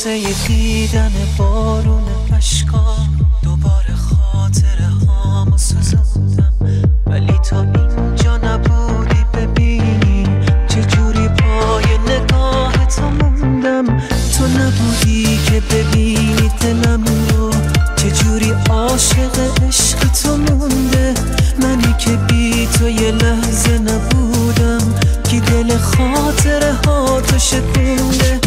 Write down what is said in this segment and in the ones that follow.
واسه دیدن بارون اشکا دوباره خاطره هامو سوزوندم، ولی تا اینجا نبودی ببینی چجوری پای نگاهتو موندم. تو نبودی که ببینی دلم رو چجوری عاشق عشق تو مونده. منی که بی تو یه لحظه نبودم، کی دل خاطره ها تو شکونده.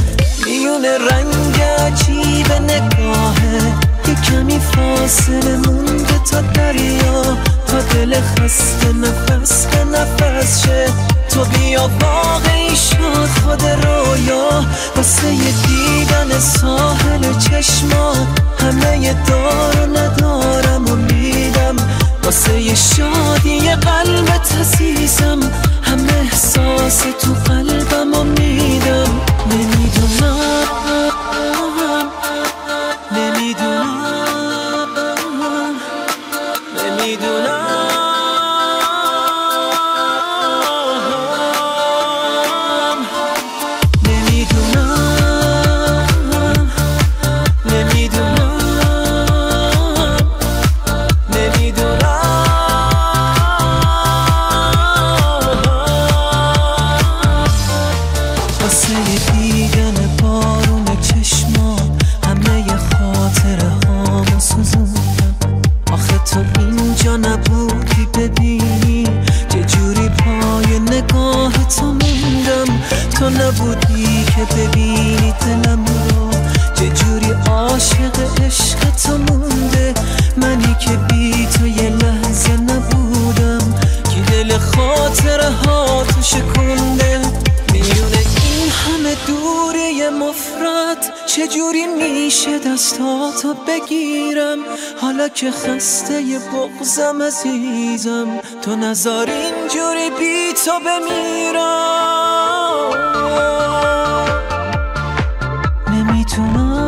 میونه رنگ عجیب نگاهه، یه کمی فاصله مونده تا دریا، تا دل خسته نفس به نفس شه. تو بیا واقعی شد خود رویا، واسه یه دیدن ساحل چشمات همه دار و ندارم و میدم. واسه یه شادی قلبت عزیزم همه احساس تو قلبم و میدم. نمیدونم نبودی ببینی چجوری پای نگاه تو موندم. تو نبودی که ببینی دلم رو چجوری عاشق عشق تو مونده. منی که بی تو یه لحظه نبودم، کی دل خاطره ها تو شکونده. میونه این همه دوری مفرد چجوری میشه دستاتو بگیرم، حالا که خسته ی بغضم عزیزم. تو نذار اینجوری بی تو بمیرم. نمیتونم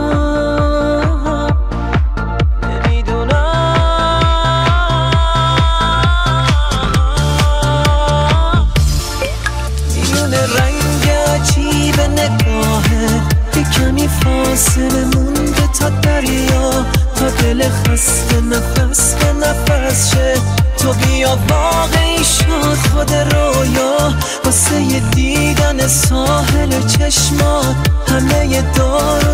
میونه رنگ عجیب نگاهه، یه کمی فاصله مونده تا دریا، تا دل خسته نفس به نفس شه. تو بیا واقعی شد خود رویا، واسه یه دیدن ساحل چشمات همه دار